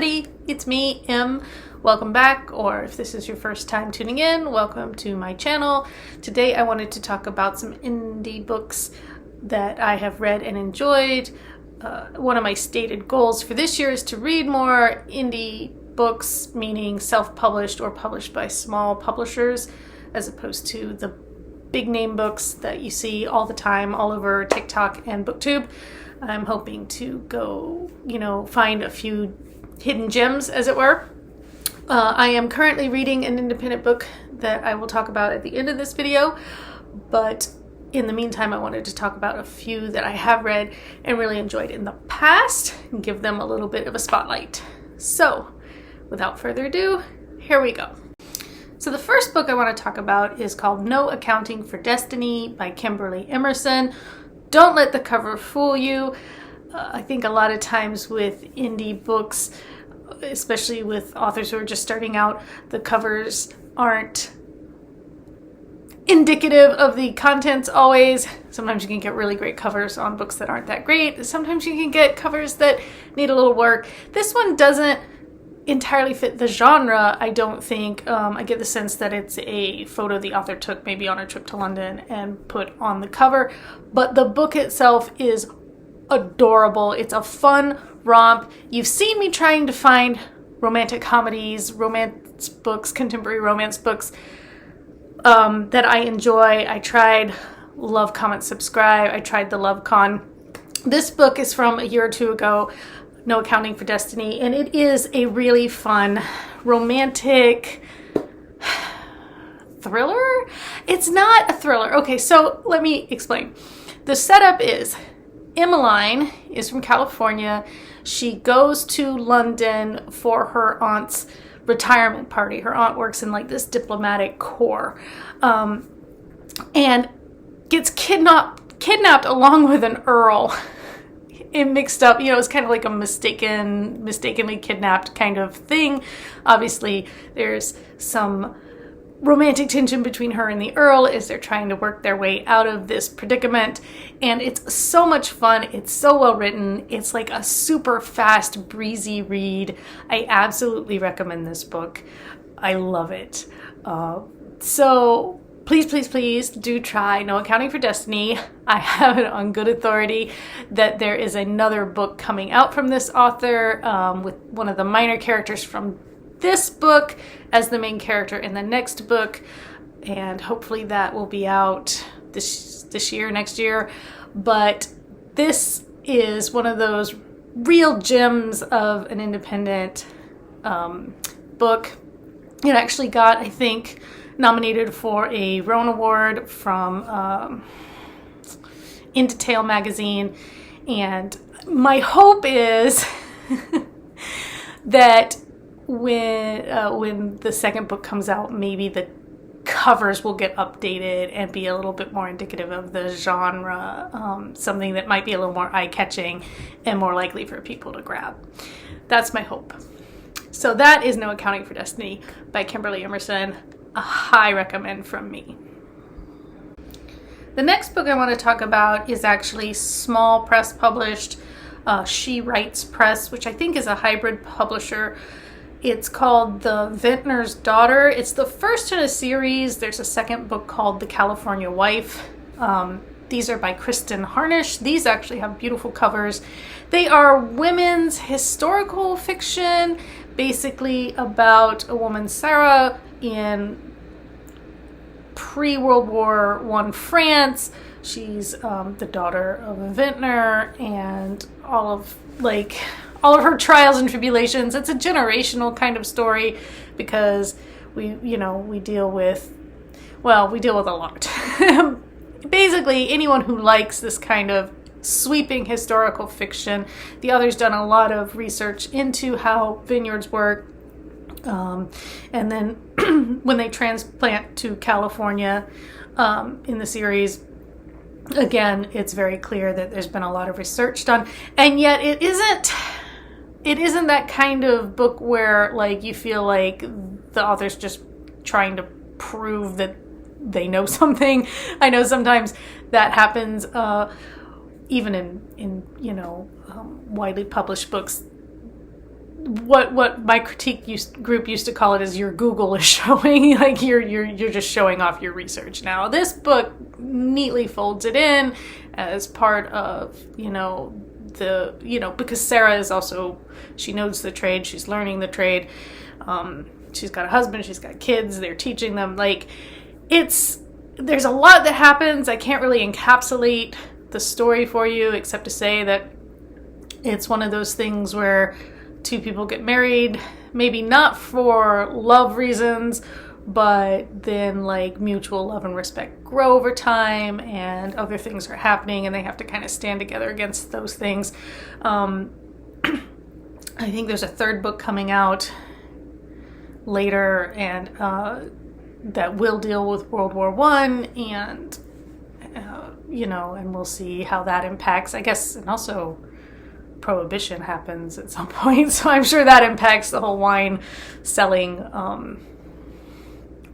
everybody, it's me, Em. Welcome back, or if this is your first time tuning in, welcome to my channel. Today I wanted to talk about some indie books that I have read and enjoyed. One of my stated goals for this year is to read more indie books, meaning self-published or published by small publishers, as opposed to the big name books that you see all the time all over TikTok and BookTube. I'm hoping to go, find a few hidden gems, as it were. I am currently reading an independent book that I will talk about at the end of this video, but in the meantime, I wanted to talk about a few that I have read and really enjoyed in the past and give them a little bit of a spotlight. So, without further ado, here we go. So the first book I want to talk about is called No Accounting for Destiny by Kimberly Emerson. Don't let the cover fool you. I think a lot of times with indie books, especially with authors who are just starting out, the covers aren't indicative of the contents always. Sometimes you can get really great covers on books that aren't that great. Sometimes you can get covers that need a little work. This one doesn't entirely fit the genre, I don't think. I get the sense that it's a photo the author took maybe on a trip to London and put on the cover, but the book itself is adorable. It's a fun romp. You've seen me trying to find romantic comedies, romance books, contemporary romance books that I enjoy. I tried Love, Comment, Subscribe. I tried the Love Con. This book is from a year or two ago, No Accounting for Destiny, and it is a really fun, romantic thriller? It's not a thriller. Okay, so let me explain. The setup is Emmeline is from California. She goes to London for her aunt's retirement party. Her aunt works in like this diplomatic corps, and gets kidnapped along with an earl. It mixed up, it's kind of like a mistakenly kidnapped kind of thing. Obviously, there's some romantic tension between her and the earl as they're trying to work their way out of this predicament. And it's so much fun. It's so well written. It's like a super fast, breezy read. I absolutely recommend this book. I love it. So please do try No Accounting for Destiny. I have it on good authority that there is another book coming out from this author with one of the minor characters from this book as the main character in the next book, and hopefully that will be out this year, next year. But this is one of those real gems of an independent book. It actually got, I think, nominated for a Rowan Award from In Detail magazine, and my hope is that when the second book comes out, maybe the covers will get updated and be a little bit more indicative of the genre, something that might be a little more eye-catching and more likely for people to grab. That's my hope. So that is No Accounting for Destiny by Kimberly Emerson. A high recommend from me. The next book I want to talk about is actually small press published, She Writes Press, which I think is a hybrid publisher. It's called The Vintner's Daughter. It's the first in a series. There's a second book called The California Wife. These are by Kristen Harnish. These actually have beautiful covers. They are women's historical fiction, basically about a woman, Sarah, in pre-World War I France. She's the daughter of a vintner, and all of her trials and tribulations. It's a generational kind of story because we deal with a lot. Basically, anyone who likes this kind of sweeping historical fiction. The author's done a lot of research into how vineyards work. And then when they transplant to California in the series, again, it's very clear that there's been a lot of research done. And yet it isn't that kind of book where you feel like the author's just trying to prove that they know something. I know sometimes that happens even in widely published books. what my group used to call it is your Google is showing, like you're just showing off your research. Now this book neatly folds it in as part of, because Sarah is also, she knows the trade, she's learning the trade, she's got a husband, she's got kids, they're teaching them, like there's a lot that happens. I can't really encapsulate the story for you except to say that it's one of those things where two people get married, maybe not for love reasons, but then like mutual love and respect grow over time and other things are happening and they have to kind of stand together against those things. I think there's a third book coming out later and that will deal with World War I and, and we'll see how that impacts, I guess, and also Prohibition happens at some point, so I'm sure that impacts the whole wine selling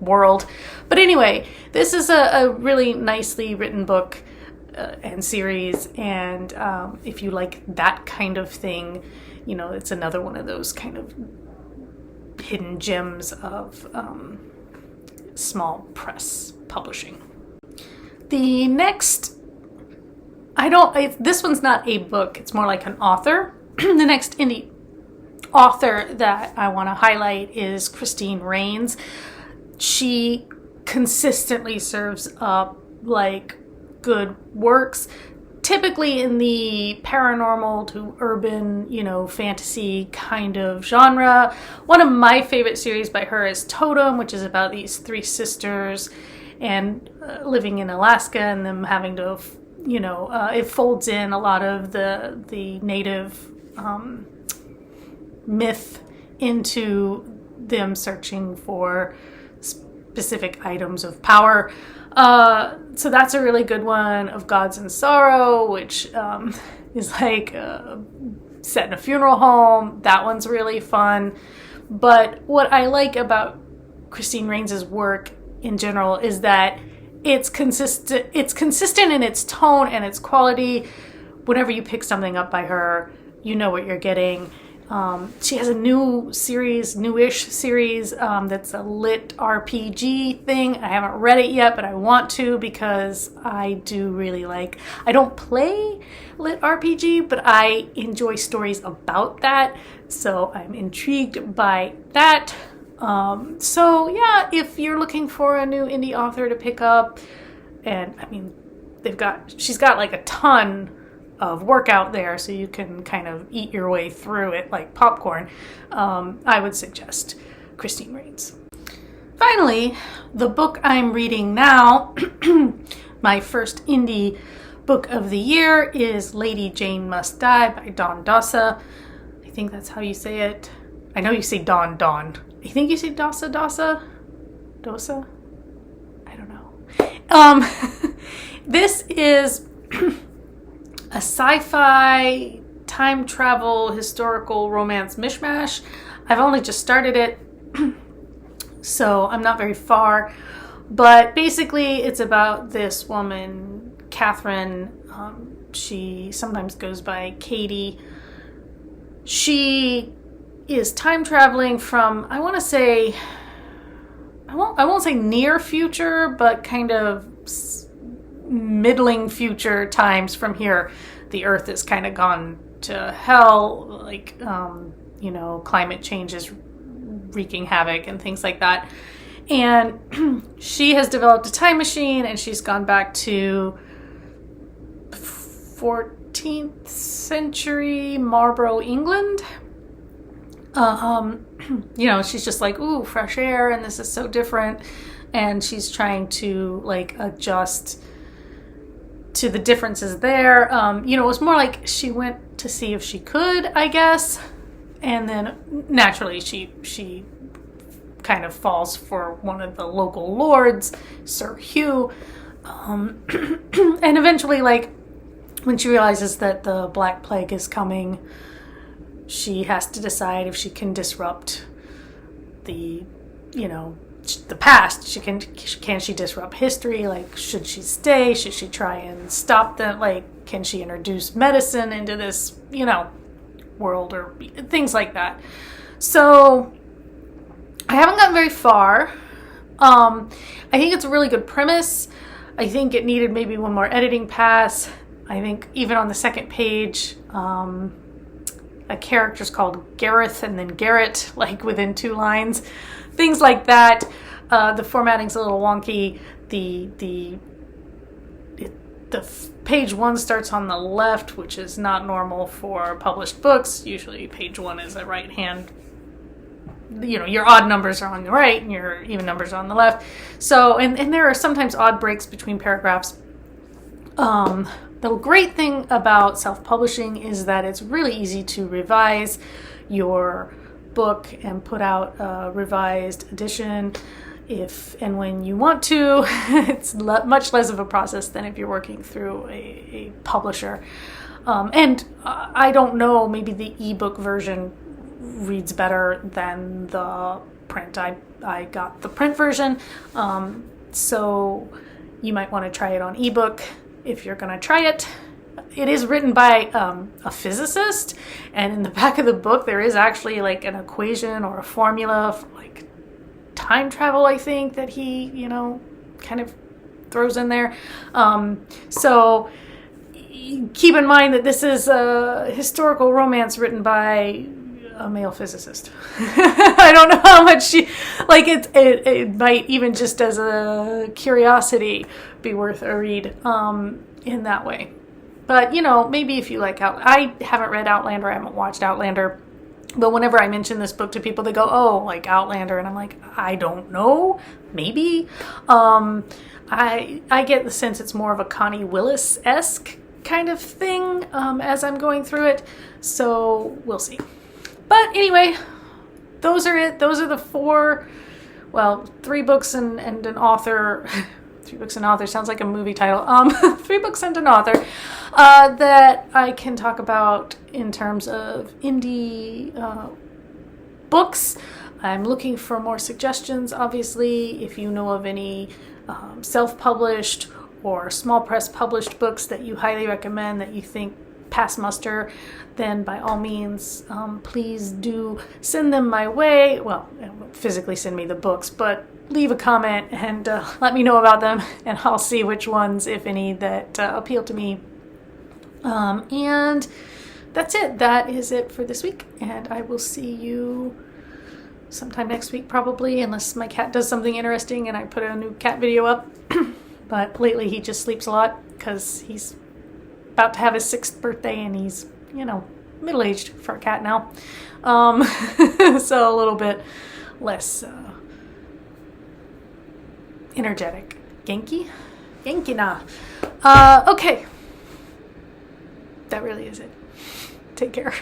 world. But anyway, this is a really nicely written book and series, and if you like that kind of thing, it's another one of those kind of hidden gems of small press publishing. The next, this one's not a book, it's more like an author. The next indie author that I want to highlight is Christine Rains. She consistently serves up like good works, typically in the paranormal to urban, fantasy kind of genre. One of my favorite series by her is Totem, which is about these three sisters and living in Alaska and them having to, it folds in a lot of the native myth into them searching for specific items of power. So that's a really good one. Of Gods and Sorrow, which is like set in a funeral home. That one's really fun. But what I like about Christine Rains' work in general is that it's consistent in its tone and its quality. Whenever you pick something up by her, you know what you're getting. She has a newish series that's a lit RPG thing. I haven't read it yet, but I want to because I do really I don't play lit RPG, but I enjoy stories about that. So I'm intrigued by that. So yeah, if you're looking for a new indie author to pick up, and I mean, she's got like a ton of work out there, so you can kind of eat your way through it like popcorn. I would suggest Christine Rains. Finally, the book I'm reading now, my first indie book of the year, is Lady Jane Must Die by Dawn Dossa. I think that's how you say it. I know you say Dawn. I think you say Dossa? Dossa? I don't know. This is a sci-fi, time travel, historical romance mishmash. I've only just started it, so I'm not very far. But basically, it's about this woman, Catherine. She sometimes goes by Katie. She is time traveling from, I won't say near future, but kind of middling future times from here. The earth has kind of gone to hell, like climate change is wreaking havoc and things like that, and she has developed a time machine and she's gone back to 14th century Marlborough, England. She's just like, ooh, fresh air, and this is so different, and she's trying to adjust to the differences there. It was more like she went to see if she could, I guess, and then naturally she kind of falls for one of the local lords, Sir Hugh, and eventually, when she realizes that the Black Plague is coming, she has to decide if she can disrupt the past. Can she disrupt history? Should she stay? Should she try and stop them? Can she introduce medicine into this, world or things like that. So I haven't gotten very far. I think it's a really good premise. I think it needed maybe one more editing pass. I think even on the second page, a character's called Gareth and then Garrett, like within 2 lines. Things like that. The formatting's a little wonky. The page 1 starts on the left, which is not normal for published books. Usually page 1 is a right hand. Your odd numbers are on the right and your even numbers are on the left. So, and there are sometimes odd breaks between paragraphs. The great thing about self-publishing is that it's really easy to revise your book and put out a revised edition if and when you want to. It's much less of a process than if you're working through a publisher. And I don't know, maybe the ebook version reads better than the print. I got the print version, so you might want to try it on ebook if you're going to try it. It is written by a physicist, and in the back of the book there is actually like an equation or a formula for like time travel, I think, that he kind of throws in there. So keep in mind that this is a historical romance written by a male physicist. I don't know how much it might, even just as a curiosity, be worth a read in that way. But maybe if you like I haven't read Outlander, I haven't watched Outlander, but whenever I mention this book to people, they go, "Oh, like Outlander," and I'm like, I don't know, maybe. I get the sense it's more of a Connie Willis-esque kind of thing as I'm going through it, so we'll see. But anyway, those are it. Those are the 3 books and an author. 3 books and an author sounds like a movie title. 3 books and an author that I can talk about in terms of indie books. I'm looking for more suggestions, obviously. If you know of any self-published or small press published books that you highly recommend, that you think pass muster, then by all means, please do send them my way. Well, physically send me the books, but leave a comment and let me know about them, and I'll see which ones, if any, that appeal to me. And that's it. That is it for this week, and I will see you sometime next week, probably, unless my cat does something interesting and I put a new cat video up. But lately he just sleeps a lot because he's about to have his 6th birthday, and he's, middle-aged for a cat now. So a little bit less energetic. Genki na. Okay. That really is it. Take care.